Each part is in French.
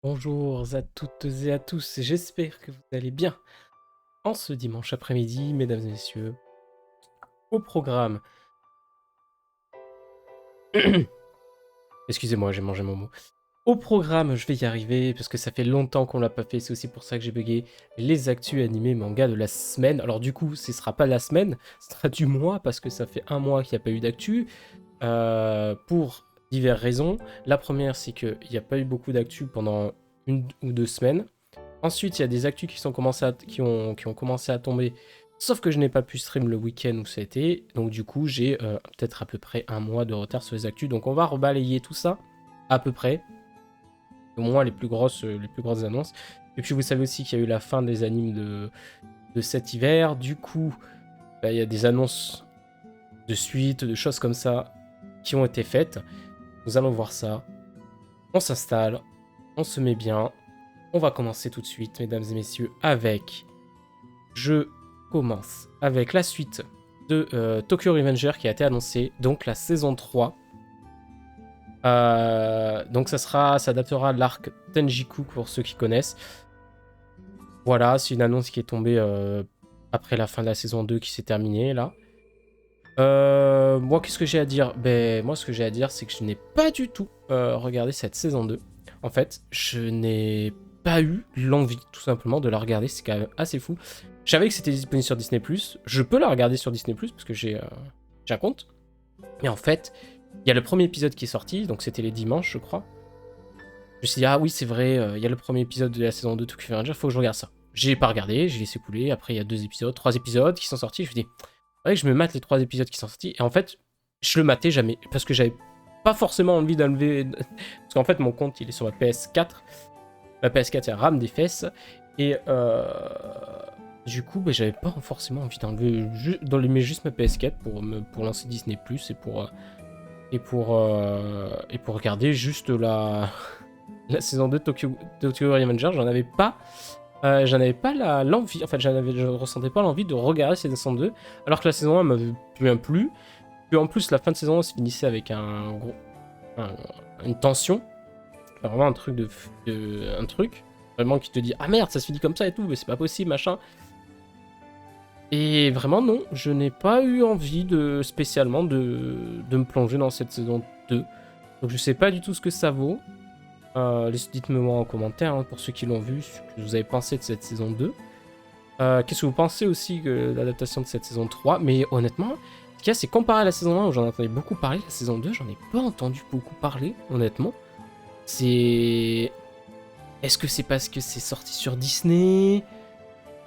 Bonjour à toutes et à tous, j'espère que vous allez bien en ce dimanche après-midi, mesdames et messieurs. Au programme, excusez-moi, j'ai mangé mon mot. Au programme, je vais y arriver parce que ça fait longtemps qu'on l'a pas fait, c'est aussi pour ça que j'ai bugué. Les actus animés manga de la semaine. Alors du coup, ce sera pas la semaine, ce sera du mois parce que ça fait un mois qu'il n'y a pas eu d'actu pour diverses raisons. La première, c'est qu'il n'y a pas eu beaucoup d'actu pendant 1 ou 2 semaines. Ensuite, il y a des actus qui ont commencé à tomber, sauf que je n'ai pas pu stream le week-end où ça a été, donc du coup, j'ai peut-être à peu près un mois de retard sur les actus, donc on va rebalayer tout ça, à peu près, au moins les plus grosses annonces. Et puis vous savez aussi qu'il y a eu la fin des animes de cet hiver, du coup, bah, il y a des annonces de suite, de choses comme ça, qui ont été faites. Nous allons voir ça, on s'installe, on se met bien, on va commencer tout de suite, mesdames et messieurs, avec je commence avec la suite de Tokyo Revenger qui a été annoncée, donc la saison 3. Donc ça s'adaptera à l'arc Tenjiku pour ceux qui connaissent. Voilà, c'est une annonce qui est tombée après la fin de la saison 2 qui s'est terminée là. Moi, qu'est-ce que j'ai à dire? Ben, moi, ce que j'ai à dire, c'est que je n'ai pas du tout regardé cette saison 2. En fait, je n'ai pas eu l'envie, tout simplement, de la regarder. C'est quand même assez fou. Je savais que c'était disponible sur Disney+. Je peux la regarder sur Disney+, parce que j'ai un compte. Mais en fait, il y a le premier épisode qui est sorti, donc c'était les dimanches, je crois. Je me suis dit, ah oui, c'est vrai, il y a le premier épisode de la saison 2 de Tokyo Revenger, faut que je regarde ça. J'ai pas regardé, j'ai laissé couler. Après, il y a 3 épisodes qui sont sortis. Je me dis, ouais, je me mate les 3 épisodes qui sont sortis. Et en fait, je le matais jamais. Parce que j'avais pas forcément envie d'enlever. Parce qu'en fait, mon compte, il est sur ma PS4. Ma PS4, elle rame des fesses. Et du coup, bah, j'avais pas forcément envie d'enlever juste ma PS4 pour lancer Disney Plus et pour regarder juste la saison 2 de Tokyo Revenger. J'en avais pas l'envie, en fait, je ressentais pas l'envie de regarder cette saison 2, alors que la saison 1 m'avait bien plu. Puis en plus, la fin de saison 1 se finissait avec un- une tension, vraiment un truc un truc vraiment qui te dit ah merde, ça se finit comme ça et tout, mais c'est pas possible, machin. Et vraiment non, je n'ai pas eu envie spécialement de me plonger dans cette saison 2. Donc je sais pas du tout ce que ça vaut. Dites-moi en commentaire hein, pour ceux qui l'ont vu, ce que vous avez pensé de cette saison 2. Qu'est-ce que vous pensez aussi de l'adaptation de cette saison 3? Mais honnêtement, ce qu'il y a, c'est comparé à la saison 1 où j'en entendais beaucoup parler, la saison 2, j'en ai pas entendu beaucoup parler, honnêtement. C'est. Est-ce que c'est parce que c'est sorti sur Disney?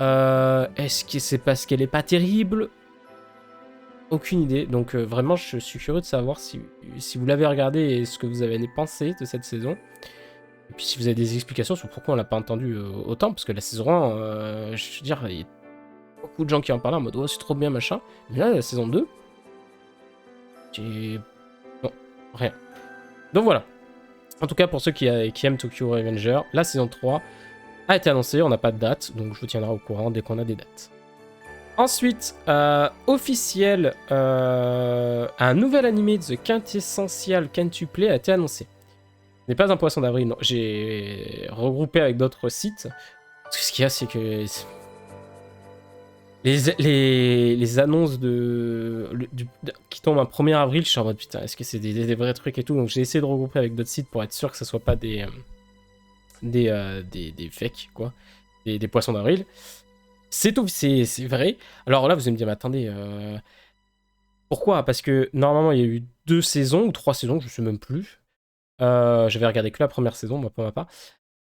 Est-ce que c'est parce qu'elle est pas terrible? Aucune idée. Donc vraiment, je suis curieux de savoir si vous l'avez regardé et ce que vous avez pensé de cette saison. Et puis si vous avez des explications sur pourquoi on l'a pas entendu autant, parce que la saison 1, je veux dire, il y a beaucoup de gens qui en parlaient en mode oh, c'est trop bien machin. Mais là, la saison 2, j'ai. Non, rien. Donc voilà. En tout cas, pour ceux qui aiment Tokyo Revenger, la saison 3 a été annoncée, on n'a pas de date, donc je vous tiendrai au courant dès qu'on a des dates. Ensuite, officiel, un nouvel animé de The Quintessential Quintuplé a été annoncé. Ce n'est pas un poisson d'avril, non. J'ai regroupé avec d'autres sites. Parce que ce qu'il y a, c'est que les annonces qui tombent un 1er avril, je suis en mode putain, est-ce que c'est des vrais trucs et tout. Donc j'ai essayé de regrouper avec d'autres sites pour être sûr que ce soit pas des fakes, quoi. Des poissons d'avril. C'est tout, c'est vrai. Alors là, vous allez me dire, mais attendez, pourquoi? Parce que normalement, il y a eu 2 saisons ou 3 saisons, je ne sais même plus. J'avais regardé que la première saison, moi, pour ma part.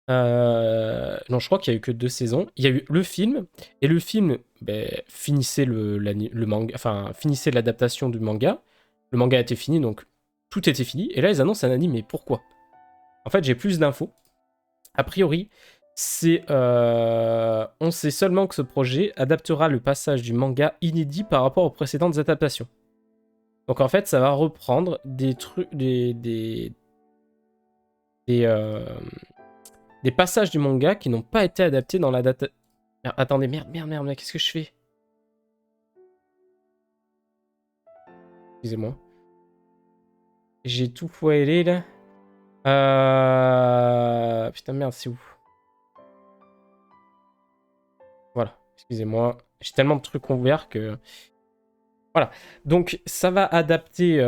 Non, je crois qu'il y a eu que 2 saisons. Il y a eu le film, et le film ben, finissait le manga, enfin, finissait l'adaptation du manga. Le manga était fini, donc tout était fini. Et là, ils annoncent un anime, mais pourquoi? En fait, j'ai plus d'infos. A priori, on sait seulement que ce projet adaptera le passage du manga inédit par rapport aux précédentes adaptations. Donc en fait, ça va reprendre des trucs, des, euh, des passages du manga qui n'ont pas été adaptés dans l'adaptation. Attendez, merde, qu'est-ce que je fais? Excusez-moi. J'ai tout foiré là. putain, merde, c'est où? Voilà, excusez-moi. J'ai tellement de trucs ouverts que... Voilà. Donc, ça va adapter...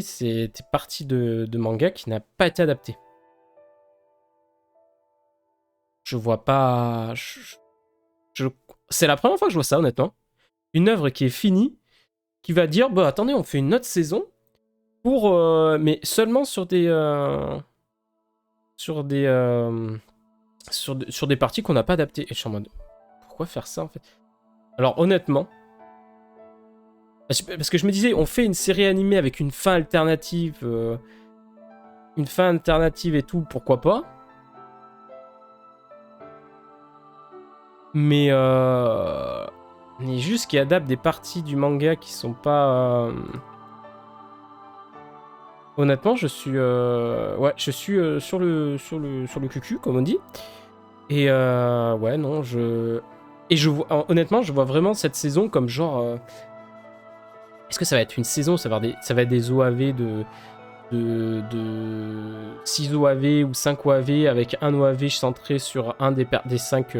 ces parties de manga qui n'a pas été adapté. Je vois pas... C'est la première fois que je vois ça, honnêtement. Une œuvre qui est finie, qui va dire, bah attendez, on fait une autre saison, pour... mais seulement sur des... sur des parties qu'on n'a pas adaptées. Et je suis en mode, pourquoi faire ça, en fait? Alors, honnêtement... Parce que je me disais, on fait une série animée avec une fin alternative... une fin alternative et tout, pourquoi pas? Mais juste qui adapte des parties du manga qui sont pas... Honnêtement, je suis... Ouais, je suis sur le cucu, comme on dit. Et ouais, non, Et honnêtement, je vois vraiment cette saison comme genre... Est-ce que ça va être une saison? Ça va être des OAV de 6 OAV ou 5 OAV avec un OAV centré sur un des 5...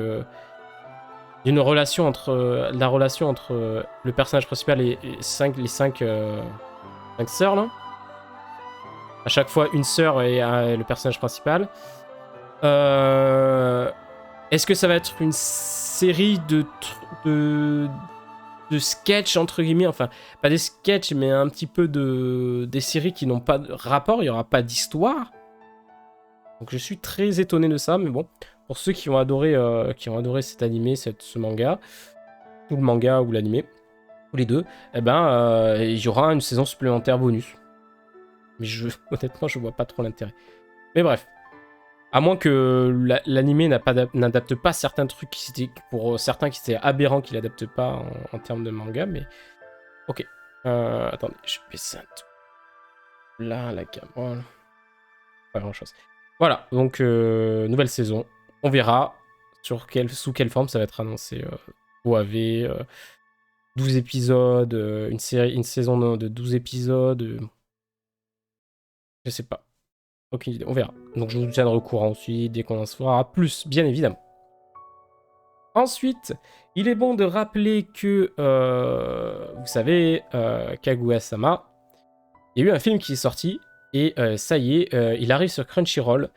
d'une relation entre... la relation entre le personnage principal et les 5 sœurs, là. À chaque fois, une sœur et le personnage principal. Est-ce que ça va être une série de sketchs, entre guillemets, enfin, pas des sketchs, mais un petit peu des séries qui n'ont pas de rapport, il n'y aura pas d'histoire. Donc je suis très étonné de ça, mais bon, pour ceux qui ont adoré cet animé, ce manga, ou le manga ou l'animé, ou les deux, eh ben, il y aura une saison supplémentaire bonus. Mais honnêtement, je vois pas trop l'intérêt. Mais bref. À moins que l'animé n'adapte pas certains trucs pour certains qui étaient aberrants qu'il n'adapte pas en termes de manga, mais... Ok. Attendez, je vais baisser un tout. Là, la caméra... Pas grand-chose. Voilà, donc nouvelle saison. On verra sous quelle forme ça va être annoncé. OAV, 12 épisodes, une saison de 12 épisodes... Je sais pas. Aucune idée, on verra. Donc je vous tiendrai au courant ensuite, dès qu'on en saura plus, bien évidemment. Ensuite, il est bon de rappeler que, vous savez, Kaguya-sama, il y a eu un film qui est sorti, et ça y est, il arrive sur Crunchyroll.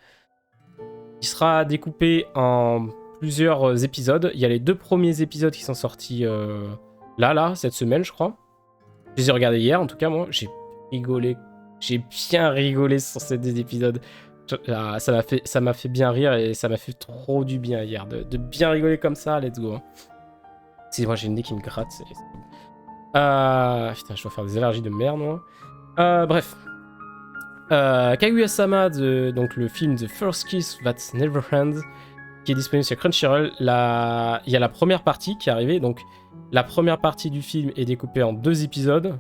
Il sera découpé en plusieurs épisodes. Il y a les 2 premiers épisodes qui sont sortis cette semaine, je crois. Je les ai regardés hier, en tout cas, moi, j'ai rigolé. J'ai bien rigolé sur ces 2 épisodes. Ça m'a fait bien rire et ça m'a fait trop du bien hier. De bien rigoler comme ça, let's go. Si moi j'ai une nez qui me gratte. Putain, je dois faire des allergies de merde, moi. Bref. Kaguya-sama, donc le film The First Kiss That Never Ends, qui est disponible sur Crunchyroll. Il y a la première partie qui est arrivée. Donc la première partie du film est découpée en 2 épisodes.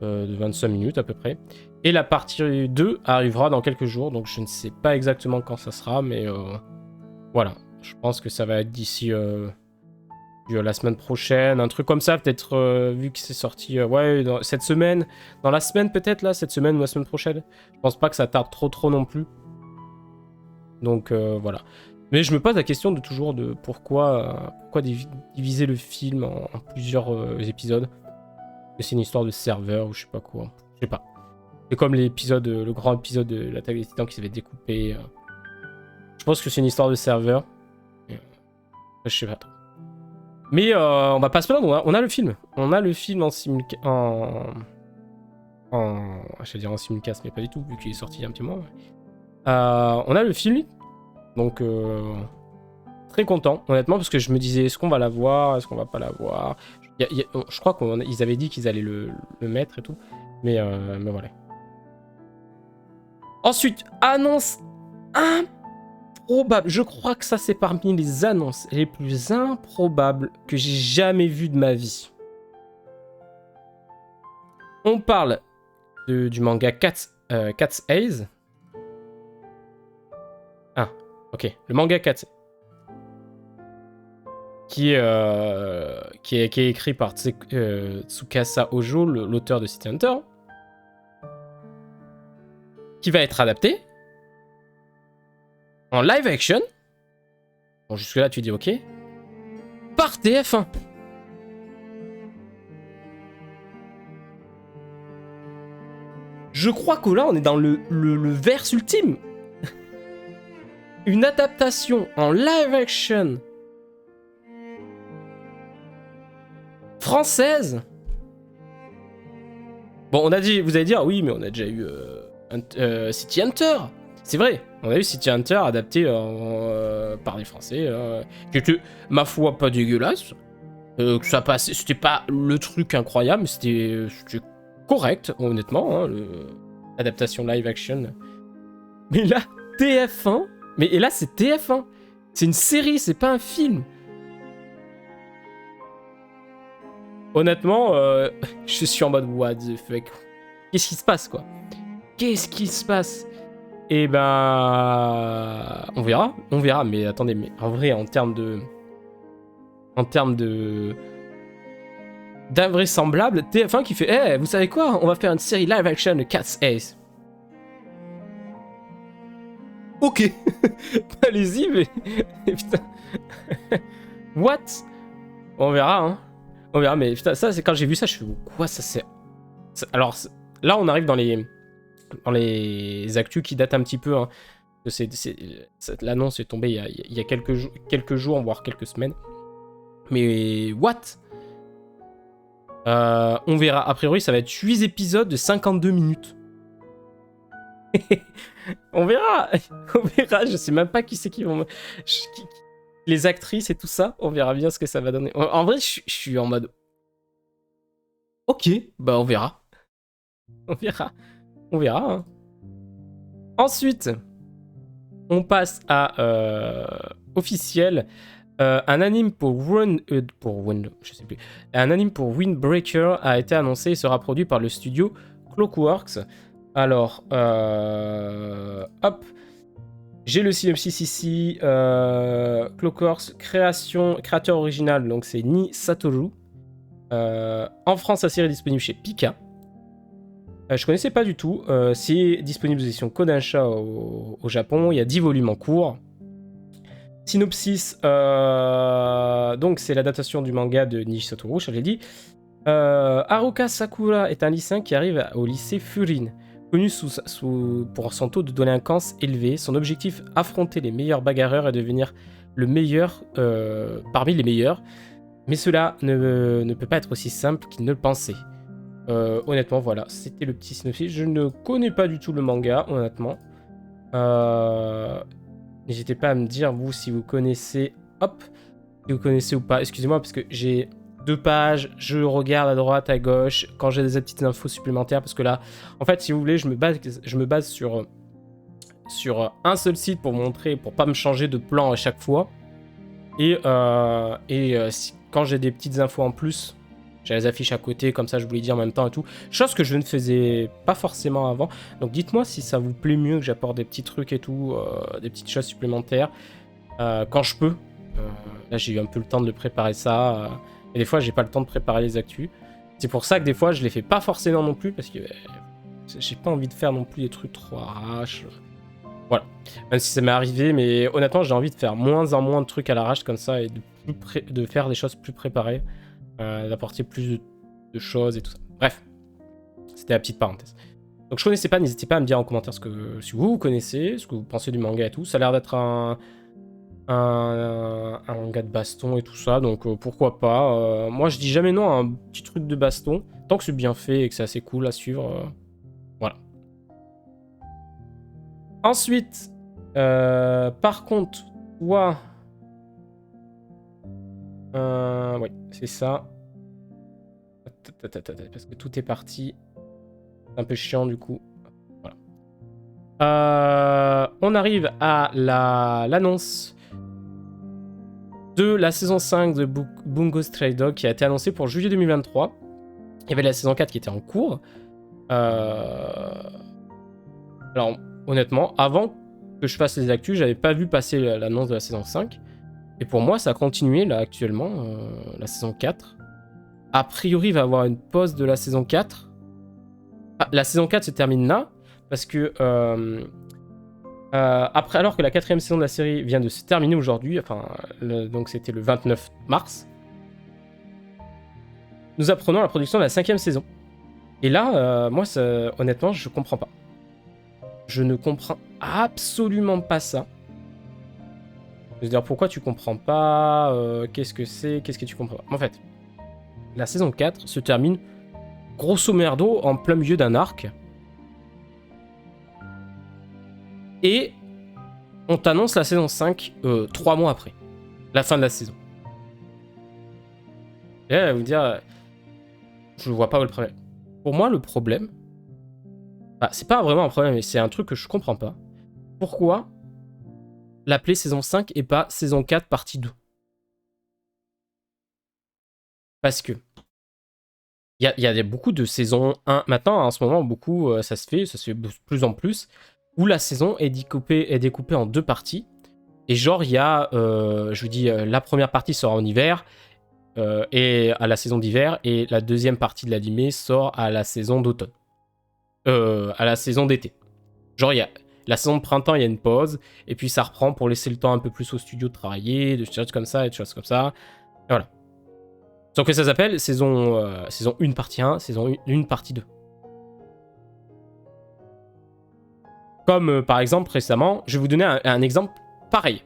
De 25 minutes à peu près. Et la partie 2 arrivera dans quelques jours, donc je ne sais pas exactement quand ça sera, mais voilà. Je pense que ça va être d'ici la semaine prochaine, un truc comme ça, peut-être vu que c'est sorti cette semaine, dans la semaine peut-être, là, cette semaine ou la semaine prochaine. Je pense pas que ça tarde trop non plus. Donc voilà. Mais je me pose la question de pourquoi diviser le film en plusieurs épisodes. C'est une histoire de serveur ou je sais pas quoi. Je sais pas. C'est comme le grand épisode de l'Attaque des Titans qui s'avait découpé. Je pense que c'est une histoire de serveur. Je sais pas trop. Mais on va pas se plaindre, on a le film. On a le film en simulcast. Je vais dire en simulcast, mais pas du tout, vu qu'il est sorti il y a un petit moment. On a le film. Donc, très content, honnêtement, parce que je me disais, est-ce qu'on va la voir? Est-ce qu'on va pas la voir? Je crois qu'ils avaient dit qu'ils allaient le mettre et tout. Mais voilà. Ensuite, annonce improbable. Je crois que ça, c'est parmi les annonces les plus improbables que j'ai jamais vues de ma vie. On parle du manga Cat's Eyes. Ah, ok. Le manga Cat's qui est écrit par Tsukasa Ojo, l'auteur de City Hunter, qui va être adapté. en live action. Bon, jusque-là, tu dis ok. Par TF1. Je crois que là, on est dans le verse ultime. Une adaptation en live action française. Bon, on a dit, vous allez dire, oui, mais on a déjà eu City Hunter. C'est vrai, on a eu City Hunter adapté par des Français, qui était, ma foi, pas dégueulasse. Que ça passait, c'était pas le truc incroyable, mais c'était correct, honnêtement, hein, l'adaptation live action. Mais là, TF1, et là c'est TF1, c'est une série, c'est pas un film. Honnêtement, je suis en mode what the fuck. Qu'est-ce qui se passe, quoi? Qu'est-ce qui se passe? Et ben, on verra. Mais attendez, mais en vrai, en termes d'invraisemblable, TF1 qui fait, hey, vous savez quoi? On va faire une série live action de Cat's Ace. Ok, allez-y, mais putain, what? On verra, hein. On verra, mais putain, ça, c'est quand j'ai vu ça, je fais quoi ça c'est. Alors là, on arrive dans les actus qui datent un petit peu. Hein. L'annonce est tombée il y a quelques jours, voire quelques semaines. Mais what? On verra. A priori, ça va être 8 épisodes de 52 minutes. On verra. On verra. Je sais même pas qui c'est qui vont. Les actrices et tout ça, on verra bien ce que ça va donner. En vrai, je suis en mode. Ok, bah on verra. On verra. On verra. Hein. Ensuite, on passe à officiel. Un anime pour je sais plus. Un anime pour Windbreaker a été annoncé et sera produit par le studio Clockworks. Alors, hop. J'ai le synopsis ici. Clockworks, créateur original, donc c'est Ni Satoru. En France, la série est disponible chez Pika. Je connaissais pas du tout. C'est disponible aux éditions Kodansha au Japon. Il y a 10 volumes en cours. Synopsis, donc c'est l'adaptation du manga de Ni Satoru, je l'ai dit. Haruka Sakura est un lycéen qui arrive au lycée Furin. Connu pour son taux de délinquance élevé, son objectif, affronter les meilleurs bagarreurs et devenir le meilleur parmi les meilleurs. Mais cela ne peut pas être aussi simple qu'il ne le pensait. Honnêtement, voilà, c'était le petit synopsis. Je ne connais pas du tout le manga, honnêtement. N'hésitez pas à me dire, vous, si vous connaissez... Hop, si vous connaissez ou pas. Excusez-moi, parce que j'ai 2 pages, je regarde à droite, à gauche, quand j'ai des petites infos supplémentaires, parce que là, en fait, si vous voulez, je me base sur un seul site pour montrer, pour pas me changer de plan à chaque fois. Et quand j'ai des petites infos en plus, j'ai les affiches à côté, comme ça je vous les dis en même temps et tout. Chose que je ne faisais pas forcément avant. Donc dites-moi si ça vous plaît mieux que j'apporte des petits trucs et tout, des petites choses supplémentaires, quand je peux. Là j'ai eu un peu le temps de préparer ça. Et des fois j'ai pas le temps de préparer les actus. C'est pour ça que des fois je les fais pas forcément non plus, parce que j'ai pas envie de faire non plus des trucs trop arrache. Voilà. Même si ça m'est arrivé, mais honnêtement j'ai envie de faire moins en moins de trucs à l'arrache comme ça et de faire des choses plus préparées. D'apporter plus de choses et tout ça. Bref, c'était la petite parenthèse. Donc je connaissais pas, n'hésitez pas à me dire en commentaire si vous connaissez, ce que vous pensez du manga et tout. Ça a l'air d'être un manga de baston et tout ça, donc pourquoi pas. Moi je dis jamais non à un petit truc de baston, tant que c'est bien fait et que c'est assez cool à suivre. Voilà. Ensuite, par contre, toi... oui, c'est ça. Parce que tout est parti. C'est un peu chiant du coup. Voilà. On arrive à l'annonce de la saison 5 de Bungo Stray Dog qui a été annoncée pour juillet 2023. Il y avait la saison 4 qui était en cours. Alors, honnêtement, avant que je fasse les actus, j'avais pas vu passer l'annonce de la saison 5. Et pour moi, ça a continué là actuellement, la saison 4. A priori, il va y avoir une pause de la saison 4. Ah, la saison 4 se termine là, parce que Après, alors que la 4e saison de la série vient de se terminer aujourd'hui, enfin, donc c'était le 29 mars, nous apprenons la production de la 5e saison. Et là, moi, honnêtement, je comprends pas. Je ne comprends absolument pas ça. Je veux dire, pourquoi tu comprends pas qu'est-ce que c'est? Qu'est-ce que tu comprends pas? En fait, la saison 4 se termine grosso merdo en plein milieu d'un arc. Et on t'annonce la saison 5 3 mois après. La fin de la saison. Et là, vous dire, je vois pas où est le problème. Pour moi, le problème, bah, c'est pas vraiment un problème, mais c'est un truc que je comprends pas. Pourquoi l'appeler saison 5 et pas saison 4 partie 2? Parce que il y a beaucoup de saisons 1. Maintenant, en ce moment, beaucoup, ça se fait de plus en plus, où la saison est découpée en 2 parties. Et genre, il y a, je vous dis, la première partie sort en hiver, et à la saison d'hiver, et la deuxième partie de l'animé sort à la saison d'automne. À la saison d'été. Genre, il y a la saison de printemps, il y a une pause, et puis ça reprend pour laisser le temps un peu plus au studio de travailler, de choses comme ça, et de choses comme ça. Et voilà. Sauf que ça s'appelle saison 1 partie 1, saison 1 partie 2. Comme par exemple récemment, je vais vous donner un exemple pareil.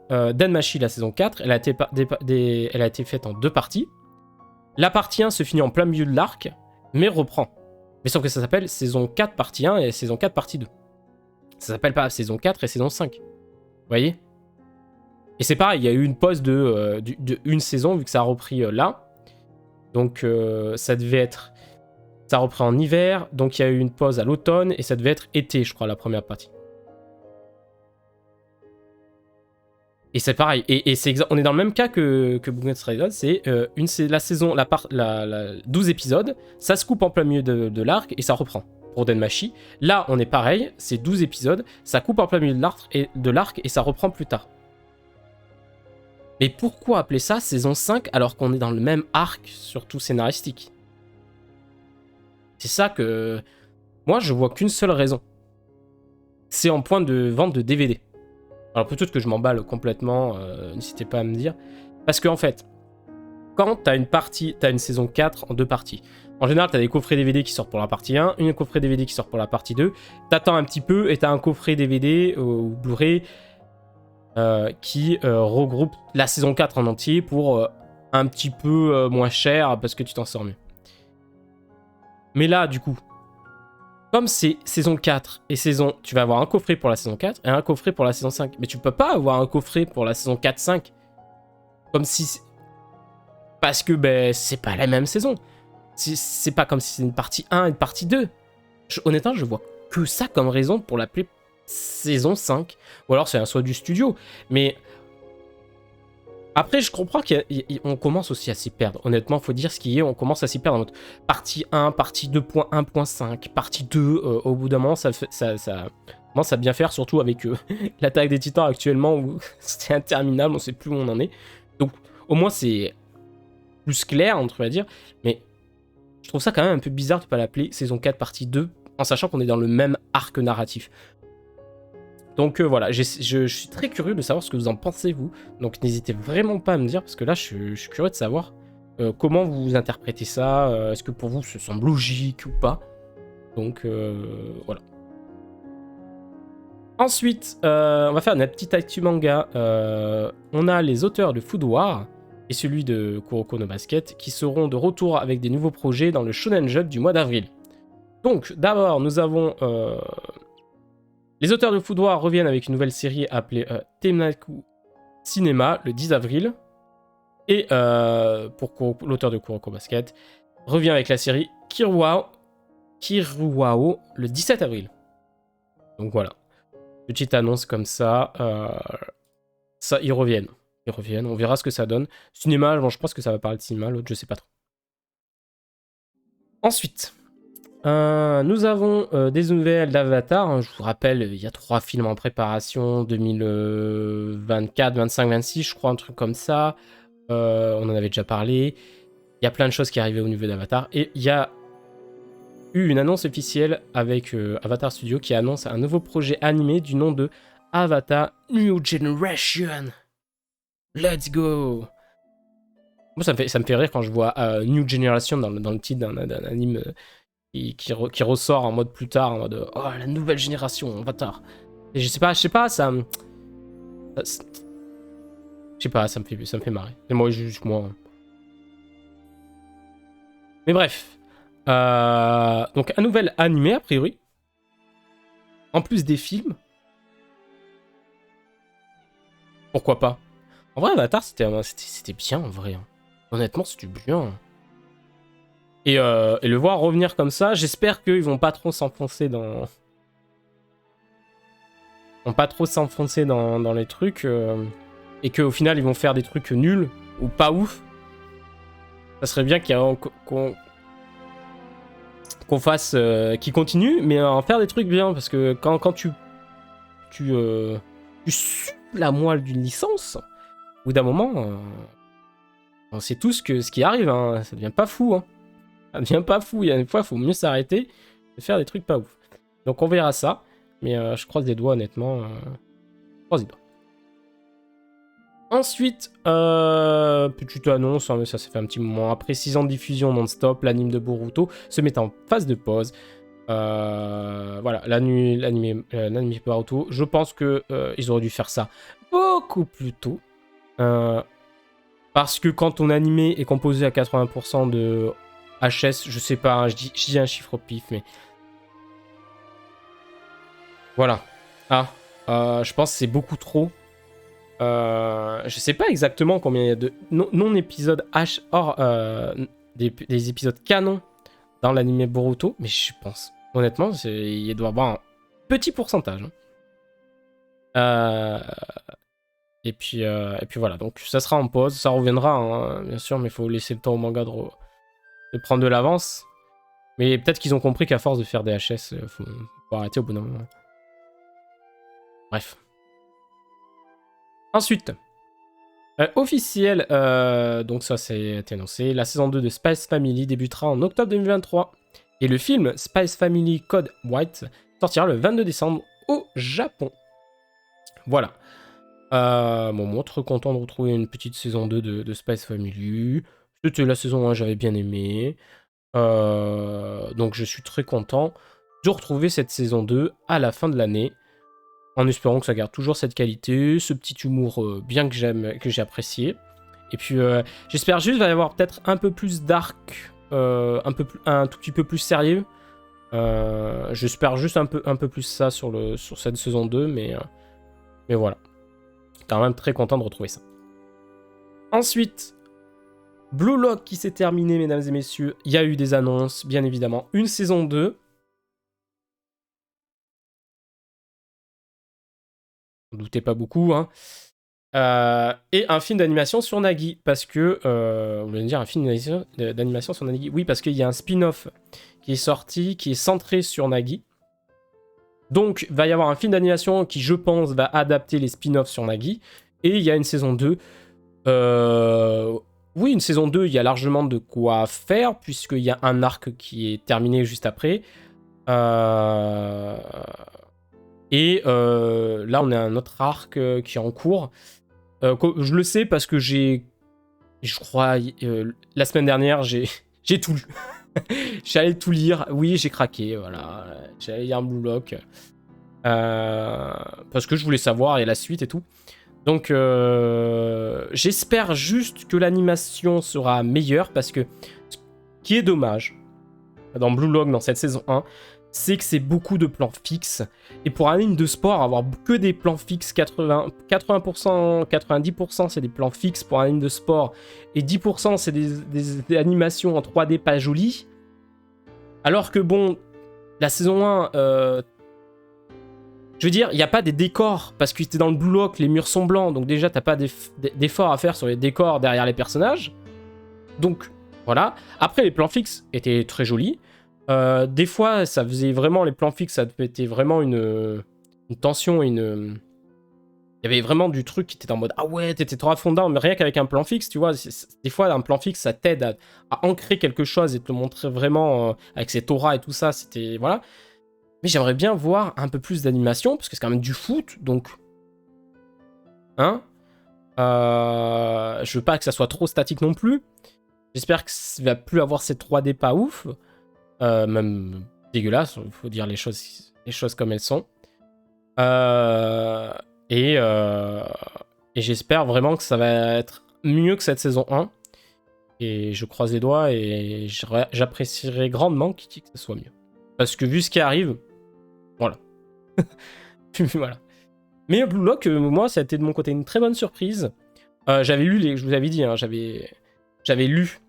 Danmachi, la saison 4, elle a été faite en 2 parties. La partie 1 se finit en plein milieu de l'arc, mais reprend. Mais sauf que ça s'appelle saison 4 partie 1 et saison 4 partie 2. Ça s'appelle pas saison 4 et saison 5. Vous voyez? Et c'est pareil, il y a eu une pause de une saison vu que ça a repris là. Donc ça devait être... Ça reprend en hiver, donc il y a eu une pause à l'automne et ça devait être été, je crois, la première partie. Et c'est pareil, et on est dans le même cas que Bungo Stray Doll, c'est la saison, la 12 épisodes, ça se coupe en plein milieu de l'arc et ça reprend. Pour Danmachi, là on est pareil, c'est 12 épisodes, ça coupe en plein milieu de l'arc et ça reprend plus tard. Mais pourquoi appeler ça saison 5 alors qu'on est dans le même arc, surtout scénaristique? C'est ça que... Moi, je vois qu'une seule raison. C'est en point de vente de DVD. Alors peut-être que je m'emballe complètement, n'hésitez pas à me dire. Parce qu'en fait, quand t'as une saison 4 en 2 parties, en général, t'as des coffrets DVD qui sortent pour la partie 1, une coffret DVD qui sort pour la partie 2, t'attends un petit peu et t'as un coffret DVD ou Blu-ray qui regroupe la saison 4 en entier pour un petit peu moins cher parce que tu t'en sors mieux. Mais là, du coup, comme c'est saison 4 et tu vas avoir un coffret pour la saison 4 et un coffret pour la saison 5. Mais tu peux pas avoir un coffret pour la saison 4-5. Comme si... Parce que ben, c'est pas la même saison. C'est pas comme si c'est une partie 1 et une partie 2. Honnêtement, je vois que ça comme raison pour l'appeler saison 5. Ou alors c'est un choix du studio. Mais... Après, je comprends qu'on commence aussi à s'y perdre. Honnêtement, faut dire ce qui est, on commence à s'y perdre. Dans partie 1, partie 2.1.5, partie 2, au bout d'un moment, ça commence à bien faire, surtout avec l'attaque des titans actuellement, où c'est interminable, on sait plus où on en est. Donc, au moins, c'est plus clair, on va dire. Mais je trouve ça quand même un peu bizarre de ne pas l'appeler saison 4, partie 2, en sachant qu'on est dans le même arc narratif. Donc voilà, je suis très curieux de savoir ce que vous en pensez, vous. Donc n'hésitez vraiment pas à me dire, parce que là, je suis curieux de savoir comment vous interprétez ça. Est-ce que pour vous, ça semble logique ou pas? Donc voilà. Ensuite, on va faire notre petite actu manga. On a les auteurs de Food War et celui de Kuroko no Basket qui seront de retour avec des nouveaux projets dans le Shonen Jump du mois d'avril. Donc d'abord, nous avons... les auteurs de Food War reviennent avec une nouvelle série appelée Tenaku Cinema le 10 avril. Et pour l'auteur de Kuroko Basket, revient avec la série Kiruao le 17 avril. Donc voilà. Petite annonce comme ça. Ça, ils reviennent. On verra ce que ça donne. Cinéma, bon, je pense que ça va parler de cinéma, l'autre, je sais pas trop. Ensuite, nous avons des nouvelles d'Avatar. Je vous rappelle, il y a 3 films en préparation, 2024, 25, 26, je crois, un truc comme ça. On en avait déjà parlé. Il y a plein de choses qui arrivaient au niveau d'Avatar. Et il y a eu une annonce officielle avec Avatar Studio qui annonce un nouveau projet animé du nom de Avatar New Generation. Let's go. Moi, ça me fait rire quand je vois New Generation dans le titre d'un anime qui ressort en mode plus tard, en mode oh, la nouvelle génération, Avatar. Et je sais pas, ça me... Je sais pas, ça me fait marrer. Et moi, juste moi. Mais bref. Donc, un nouvel animé, a priori. En plus des films. Pourquoi pas? En vrai, Avatar, c'était bien, en vrai. Honnêtement, c'était bien. Et le voir revenir comme ça, j'espère qu'ils vont pas trop s'enfoncer dans... dans les trucs. Et qu'au final, ils vont faire des trucs nuls ou pas ouf. Ça serait bien qu'on fasse... qu'ils continuent, mais en faire des trucs bien. Parce que quand tu sues la moelle d'une licence, au bout d'un moment, on sait tous que ce qui arrive, hein, ça devient pas fou. Hein. Ça devient pas fou. Il y a une fois, il faut mieux s'arrêter et faire des trucs pas ouf. Donc on verra ça. Mais je croise les doigts, honnêtement. Je croise les doigts. Ensuite, petite annonce, hein, mais ça fait un petit moment. Après 6 ans de diffusion non-stop, l'anime de Boruto se met en phase de pause. Voilà, l'anime Boruto, je pense que ils auraient dû faire ça beaucoup plus tôt. Parce que quand ton animé est composé à 80% de HS, je sais pas, hein, je dis un chiffre au pif, mais... Voilà. Je pense que c'est beaucoup trop. Je sais pas exactement combien il y a de non-épisodes des épisodes canons dans l'anime Boruto, mais je pense, honnêtement, il doit y avoir un petit pourcentage. Et puis voilà, donc ça sera en pause, ça reviendra, hein, bien sûr, mais il faut laisser le temps au manga de prendre de l'avance. Mais peut-être qu'ils ont compris qu'à force de faire des HS, faut arrêter au bout d'un moment. Bref. Ensuite, officiel, donc ça c'est annoncé, la saison 2 de Spice Family débutera en octobre 2023. Et le film Spice Family Code White sortira le 22 décembre au Japon. Voilà. Moi, très content de retrouver une petite saison 2 de Spice Family. C'était la saison 1, j'avais bien aimé. Donc je suis très content de retrouver cette saison 2 à la fin de l'année. En espérant que ça garde toujours cette qualité, ce petit humour bien que j'ai apprécié. Et puis j'espère juste qu'il va y avoir peut-être un peu plus dark, un tout petit peu plus sérieux. J'espère juste un peu plus ça sur cette saison 2, mais voilà. Quand même très content de retrouver ça. Ensuite, Blue Lock qui s'est terminé, mesdames et messieurs. Il y a eu des annonces, bien évidemment. Une saison 2. Ne doutez pas beaucoup, hein. Et un film d'animation sur Nagi, parce que... vous voulez dire un film d'animation sur Nagi? Oui, parce qu'il y a un spin-off qui est sorti, qui est centré sur Nagi. Donc, il va y avoir un film d'animation qui, je pense, va adapter les spin-offs sur Nagi. Et il y a une saison 2. Oui, une saison 2, il y a largement de quoi faire, puisqu'il y a un arc qui est terminé juste après. Et là, on a un autre arc qui est en cours. Je le sais parce que je crois, la semaine dernière, j'ai tout lu. J'allais tout lire. Oui, j'ai craqué, voilà. J'allais lire Blue Lock. Parce que je voulais savoir et la suite et tout. Donc, j'espère juste que l'animation sera meilleure parce que ce qui est dommage dans Blue Lock, dans cette saison 1, c'est que c'est beaucoup de plans fixes. Et pour un anime de sport, avoir que des plans fixes, 80%, 90% c'est des plans fixes pour un anime de sport, et 10% c'est des animations en 3D pas jolies. Alors que bon, la saison 1, je veux dire, il n'y a pas des décors, parce que t'es dans le Blue Lock, les murs sont blancs, donc déjà t'as pas d'efforts à faire sur les décors derrière les personnages. Donc voilà. Après, les plans fixes étaient très jolis. Des fois, ça faisait vraiment, les plans fixes, ça mettait vraiment une tension, il y avait vraiment du truc qui était en mode ah ouais, t'étais trop à fond dedans, mais rien qu'avec un plan fixe, tu vois, des fois un plan fixe ça t'aide à ancrer quelque chose et te le montrer vraiment avec cette aura et tout ça, c'était voilà. Mais j'aimerais bien voir un peu plus d'animation, parce que c'est quand même du foot, donc... Hein je veux pas que ça soit trop statique non plus. J'espère que ça va plus avoir cette 3D pas ouf. Même dégueulasse, il faut dire les choses comme elles sont. Et j'espère vraiment que ça va être mieux que cette saison 1. Et je croise les doigts et j'apprécierais grandement que ce soit mieux. Parce que vu ce qui arrive, voilà. Voilà. Mais Blue Lock, moi, ça a été de mon côté une très bonne surprise. J'avais lu, je vous avais dit, hein, j'avais lu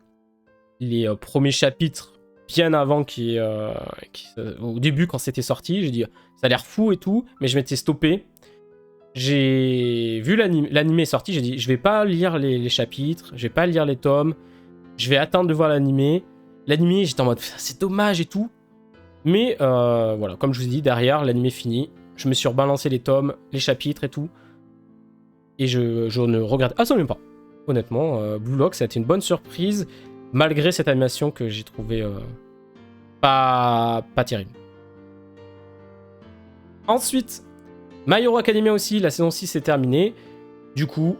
les premiers chapitres bien avant au début quand c'était sorti. J'ai dit, ça a l'air fou et tout, mais je m'étais stoppé. J'ai vu l'animé est sorti, j'ai dit, je vais pas lire les chapitres, je vais pas lire les tomes, je vais attendre de voir l'animé. L'animé, j'étais en mode, c'est dommage et tout. Mais voilà, comme je vous ai dit, derrière, l'animé fini. Je me suis rebalancé les tomes, les chapitres et tout. Et je ne regrette absolument pas. Honnêtement, Blue Lock, ça a été une bonne surprise, malgré cette animation que j'ai trouvée pas terrible. Ensuite, My Hero Academia aussi, la saison 6 est terminée. Du coup,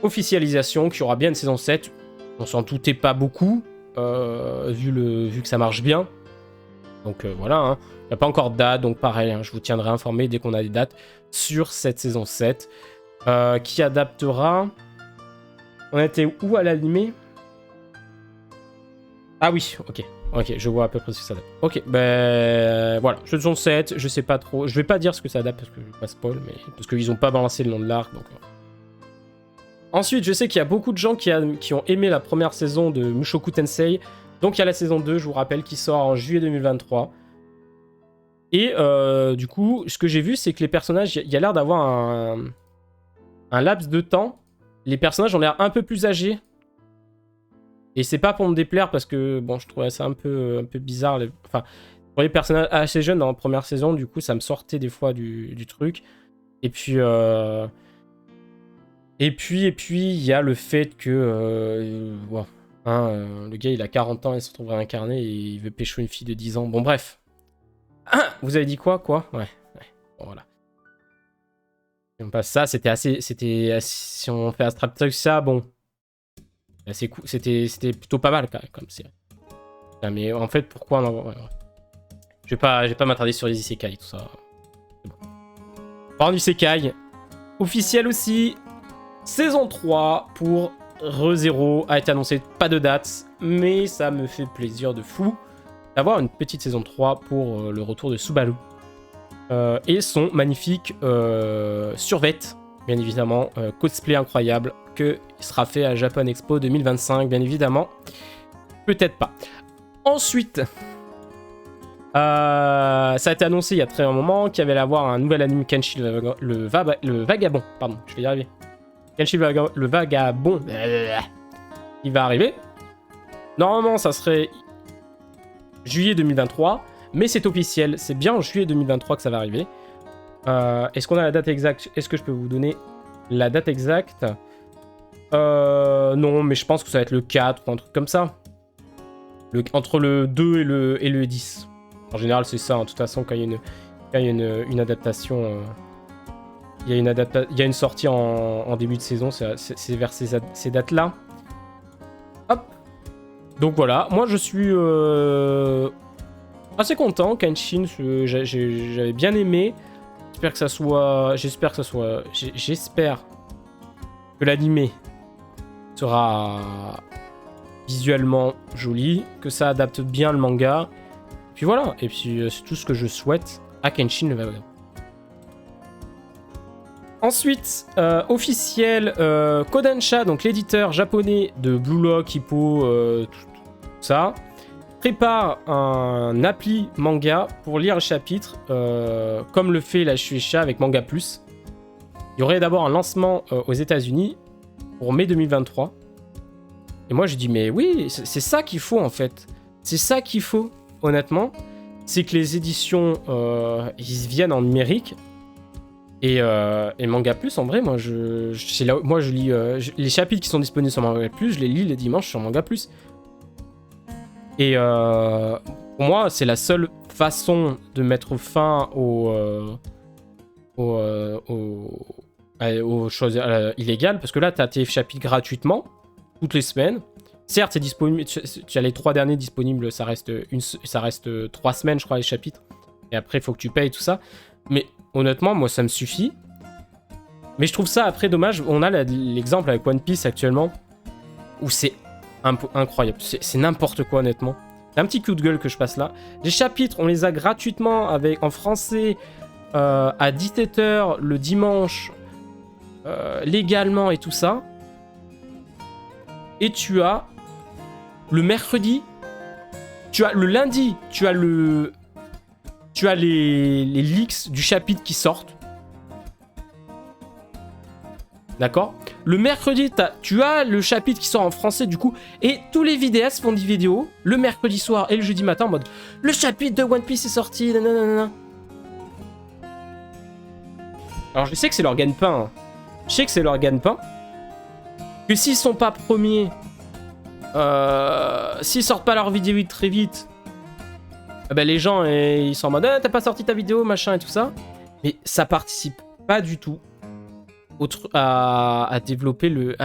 officialisation qu'il y aura bien une saison 7. On s'en doutait pas beaucoup, vu que ça marche bien. Donc voilà, hein. Il n'y a pas encore de date, donc pareil, hein, je vous tiendrai informé dès qu'on a des dates sur cette saison 7. Qui adaptera... On était où à l'animé? Ah oui, ok, je vois à peu près ce que ça adapte. Ok, ben voilà, saison 7, je sais pas trop. Je vais pas dire ce que ça adapte parce que je vais pas spoil, mais parce qu'ils ont pas balancé le nom de l'arc, donc... Ensuite, je sais qu'il y a beaucoup de gens qui ont aimé la première saison de Mushoku Tensei. Donc il y a la saison 2, je vous rappelle, qui sort en juillet 2023. Et du coup, ce que j'ai vu, c'est que les personnages, il y a l'air d'avoir un laps de temps. Les personnages ont l'air un peu plus âgés. Et c'est pas pour me déplaire parce que, bon, je trouvais ça un peu bizarre. Enfin, pour les personnages assez jeunes dans la première saison, du coup, ça me sortait des fois du truc. Et puis, il y a le fait que, wow, hein, le gars, il a 40 ans, il se retrouve réincarné et il veut pécho une fille de 10 ans. Bon, bref. Vous avez dit quoi? Ouais. Bon, voilà. Si on passe ça, si on fait Astrap ça, bon. C'est cool. C'était plutôt pas mal, comme série. Mais en fait, pourquoi ouais. Je vais pas m'attarder sur les isekai, tout ça. C'est bon. Parlant du isekai, officiel aussi, saison 3 pour ReZero a été annoncé, pas de date, mais ça me fait plaisir de fou d'avoir une petite saison 3 pour le retour de Subaru. Et son magnifique survêt, bien évidemment, cosplay incroyable, que sera fait à Japan Expo 2025, bien évidemment. Peut-être pas. Ensuite, ça a été annoncé il y a très un moment qu'il y avait à avoir un nouvel anime Kenshi le Vagabond. Pardon, je vais y arriver. Kenshi le Vagabond. Il va arriver. Normalement, ça serait juillet 2023. Mais c'est officiel. C'est bien en juillet 2023 que ça va arriver. Est-ce qu'on a la date exacte? Est-ce que je peux vous donner la date exacte? Non, mais je pense que ça va être le 4 ou un truc comme ça. Entre le 2 et le 10. En général, c'est ça. Hein. De toute façon, quand il y a une adaptation... il y a une sortie en début de saison. C'est vers ces dates-là. Hop. Donc voilà. Moi, je suis assez content. Kenshin, j'avais bien aimé. J'espère que l'animé sera visuellement joli, que ça adapte bien le manga. Puis voilà, et puis c'est tout ce que je souhaite à Kenshin le Vagabond. Ensuite, officiel, Kodansha, donc l'éditeur japonais de Blue Lock, Hippo, tout ça, prépare un appli manga pour lire le chapitre, comme le fait la Shueisha avec Manga Plus. Il y aurait d'abord un lancement aux États-Unis pour mai 2023. Et moi, je dis, mais oui, c'est ça qu'il faut en fait. C'est ça qu'il faut, honnêtement. C'est que les éditions, ils viennent en numérique. Et Manga Plus, en vrai, moi, je lis les chapitres qui sont disponibles sur Manga Plus, je les lis les dimanches sur Manga Plus. Et pour moi, c'est la seule façon de mettre fin aux choses illégales, parce que là, tu as tes chapitres gratuitement, toutes les semaines. Certes, c'est disponible, tu as les 3 derniers disponibles, ça reste 3 semaines, je crois, les chapitres. Et après, il faut que tu payes tout ça. Mais honnêtement, moi, ça me suffit. Mais je trouve ça, après, dommage. On a l'exemple avec One Piece actuellement, où c'est incroyable. C'est n'importe quoi, honnêtement. C'est un petit coup de gueule que je passe là. Les chapitres, on les a gratuitement en français à 17h le dimanche, légalement et tout ça. Et tu as le mercredi, tu as le lundi, tu as les leaks du chapitre qui sortent. D'accord? Le mercredi, tu as le chapitre qui sort en français du coup. Et tous les vidéastes font des vidéos le mercredi soir et le jeudi matin en mode le chapitre de One Piece est sorti, nanana. Alors je sais que c'est leur gagne-pain. Hein. Je sais que c'est leur gagne-pain. Que s'ils sont pas premiers, s'ils sortent pas leur vidéo très vite, ben les gens ils sont en mode ah, t'as pas sorti ta vidéo, machin et tout ça. Mais ça participe pas du tout à développer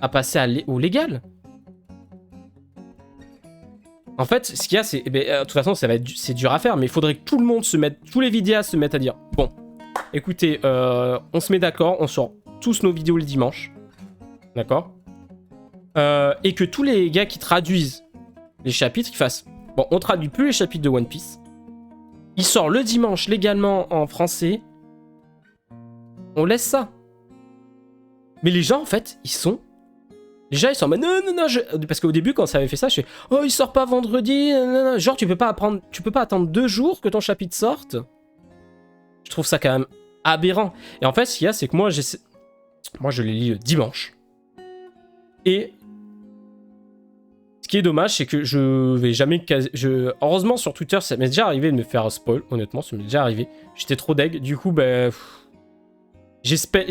à passer au légal. En fait, ce qu'il y a, c'est de toute façon, c'est dur à faire, mais il faudrait que tout le monde tous les vidéastes se mettent à dire bon, écoutez, on se met d'accord, on sort tous nos vidéos le dimanche, d'accord, et que tous les gars qui traduisent les chapitres, ils fassent bon, on traduit plus les chapitres de One Piece, il sort le dimanche légalement en français, on laisse ça. Mais les gens, en fait, ils sont en mode non, parce qu'au début, quand ça avait fait ça, je fais oh, il sort pas vendredi, non. Genre, tu peux pas attendre 2 jours que ton chapitre sorte. Je trouve ça quand même aberrant. Et en fait, ce qu'il y a, c'est que moi, je les lis le dimanche. Et ce qui est dommage, c'est que je vais jamais... Heureusement, sur Twitter, ça m'est déjà arrivé de me faire spoil. Honnêtement, ça m'est déjà arrivé. J'étais trop deg. Du coup, j'espère...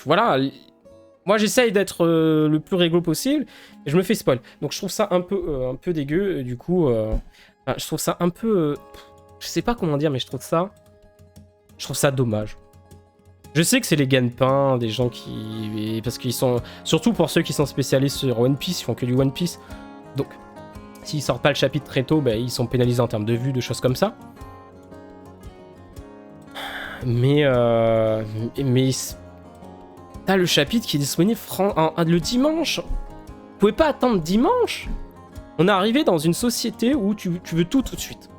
Voilà. Moi, j'essaye d'être le plus réglo possible. Et je me fais spoil. Donc, je trouve ça un peu dégueu. Du coup, je trouve ça un peu... je sais pas comment dire, mais je trouve ça dommage. Je sais que c'est les gagne-pains des gens qui... Parce qu'ils sont... Surtout pour ceux qui sont spécialistes sur One Piece, ils font que du One Piece. Donc, s'ils sortent pas le chapitre très tôt, ils sont pénalisés en termes de vues, de choses comme ça. Mais t'as le chapitre qui est disponible le dimanche. Vous pouvez pas attendre dimanche. On est arrivé dans une société où tu veux tout de suite.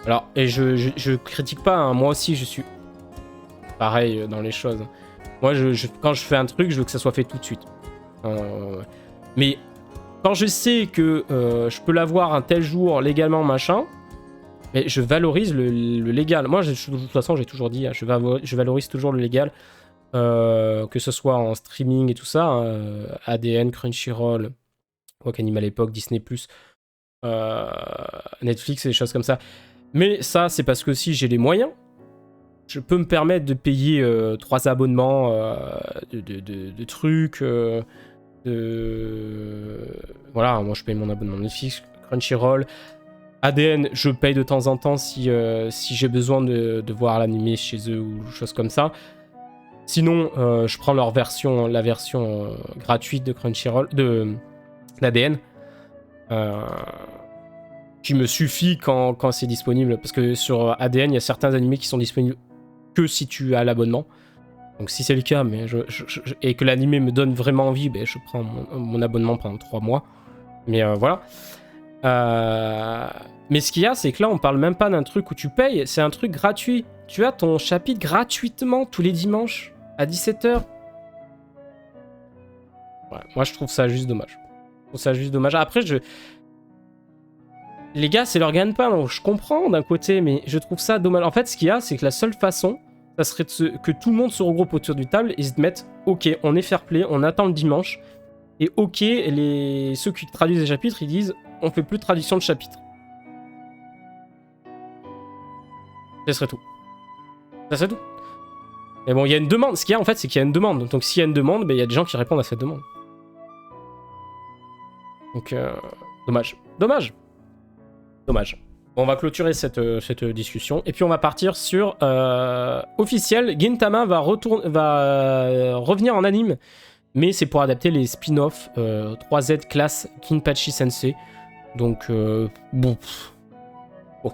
Alors, et je critique pas, hein. Moi aussi je suis pareil dans les choses. Moi, quand je fais un truc, je veux que ça soit fait tout de suite. Mais quand je sais que je peux l'avoir un tel jour légalement, machin, mais je valorise le légal. Moi, de toute façon, j'ai toujours dit, je valorise toujours le légal, que ce soit en streaming et tout ça, ADN, Crunchyroll, Wakanim à l'époque, Disney+, Netflix et des choses comme ça. Mais ça, c'est parce que si j'ai les moyens, je peux me permettre de payer 3 abonnements de trucs. Voilà, moi je paye mon abonnement Netflix, Crunchyroll. ADN, je paye de temps en temps si j'ai besoin de voir l'animé chez eux ou choses comme ça. Sinon, je prends la version gratuite de Crunchyroll, d'ADN. Qui me suffit quand c'est disponible. Parce que sur ADN, il y a certains animés qui sont disponibles que si tu as l'abonnement. Donc si c'est le cas, et que l'animé me donne vraiment envie, je prends mon abonnement pendant 3 mois. Mais voilà. Mais ce qu'il y a, c'est que là, on parle même pas d'un truc où tu payes, c'est un truc gratuit. Tu as ton chapitre gratuitement tous les dimanches à 17h. Ouais, moi, je trouve ça juste dommage. Après, les gars, c'est leur gagne-pain, donc je comprends d'un côté, mais je trouve ça dommage. En fait, ce qu'il y a, c'est que la seule façon, ça serait que tout le monde se regroupe autour du table et se mette ok, on est fair play, on attend le dimanche. Et ok, ceux qui traduisent les chapitres, ils disent on fait plus de traduction de chapitres. Ce serait tout. Mais bon, il y a une demande. Ce qu'il y a en fait, c'est qu'il y a une demande. Donc s'il y a une demande, il y a des gens qui répondent à cette demande. Donc, dommage. Dommage. Bon, on va clôturer cette discussion. Et puis on va partir sur officiel. Gintama va revenir en anime. Mais c'est pour adapter les spin-offs 3Z classe Kinpachi Sensei. Donc, bon. Bon.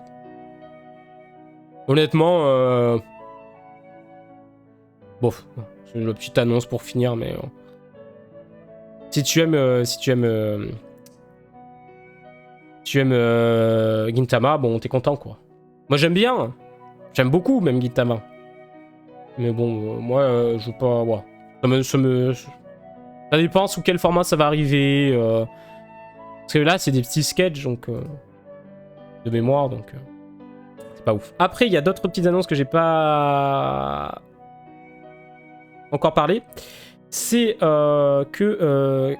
Honnêtement, bon, c'est une petite annonce pour finir, mais si tu aimes Gintama, bon, t'es content, quoi. Moi, j'aime bien. J'aime beaucoup, même Gintama. Mais bon, moi, je veux pas... Ouais. Ça dépend sous quel format ça va arriver. Parce que là, c'est des petits sketchs, donc... de mémoire, donc... c'est pas ouf. Après, il y a d'autres petites annonces que j'ai pas... encore parlé. C'est que...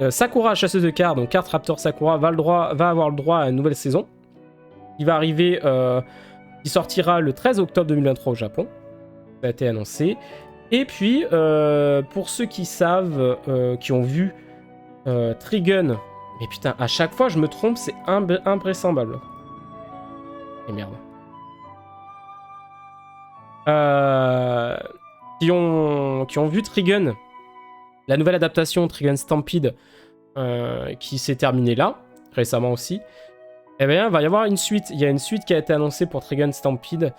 Sakura, chasseuse de cartes, donc Card Raptor Sakura, va avoir le droit à une nouvelle saison. Qui va arriver... qui sortira le 13 octobre 2023 au Japon. Ça a été annoncé. Et puis, pour ceux qui savent, qui ont vu Trigun... Mais putain, à chaque fois je me trompe, c'est invraisemblable. Et merde. Qui ont vu Trigun, la nouvelle adaptation Trigun Stampede, qui s'est terminée là, récemment aussi. Eh bien, il va y avoir une suite. Il y a une suite qui a été annoncée pour Trigun Stampede,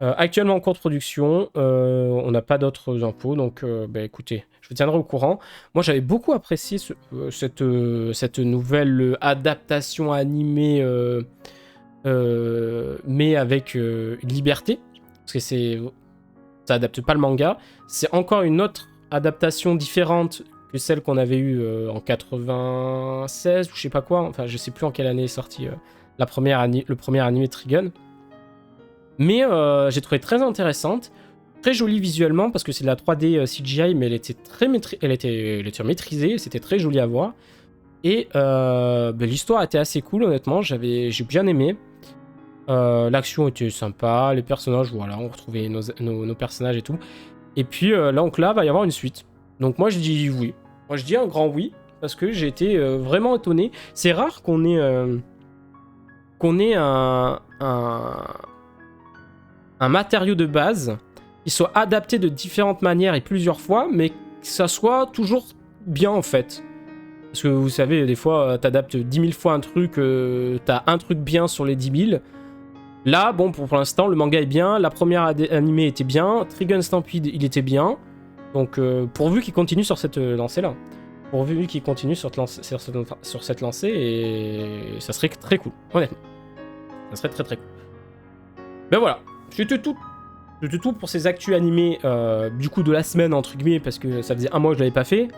actuellement en cours de production. On n'a pas d'autres infos, donc bah, écoutez, je vous tiendrai au courant. Moi, j'avais beaucoup apprécié cette nouvelle adaptation animée, mais avec une liberté, parce que ça adapte pas le manga. C'est encore une autre adaptation différente que celle qu'on avait eue en 96 ou je sais pas quoi. Enfin, je sais plus en quelle année est sorti le premier animé Trigun. Mais j'ai trouvé très intéressante, très jolie visuellement, parce que c'est de la 3D CGI, mais elle était maîtrisée, c'était très joli à voir. Et l'histoire était assez cool, honnêtement, j'ai bien aimé. L'action était sympa, les personnages, voilà, on retrouvait nos personnages et tout. Et puis donc là, va y avoir une suite. Donc moi je dis oui. Moi je dis un grand oui, parce que j'ai été vraiment étonné. C'est rare qu'on ait un matériau de base qui soit adapté de différentes manières et plusieurs fois, mais que ça soit toujours bien en fait. Parce que vous savez, des fois, t'adaptes 10 000 fois un truc, t'as un truc bien sur les 10 000. Là, bon, pour l'instant, le manga est bien, la première animée était bien, Trigun Stampede, il était bien. Donc, pourvu qu'il continue sur cette lancée-là. Pourvu qu'il continue sur cette lancée, et ça serait très cool, honnêtement. Ça serait très très cool. Ben voilà. C'était tout pour ces actus animés du coup de la semaine entre guillemets, parce que ça faisait un mois que je l'avais pas fait.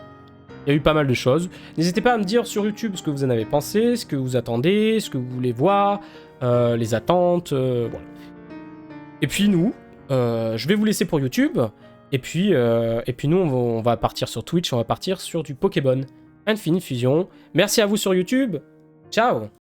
Il y a eu pas mal de choses. N'hésitez pas à me dire sur YouTube ce que vous en avez pensé, ce que vous attendez, ce que vous voulez voir, les attentes, voilà. Et puis nous, je vais vous laisser pour YouTube. Et puis nous, on va partir sur Twitch, on va partir sur du Pokémon Infinite Fusion. Merci à vous sur YouTube. Ciao.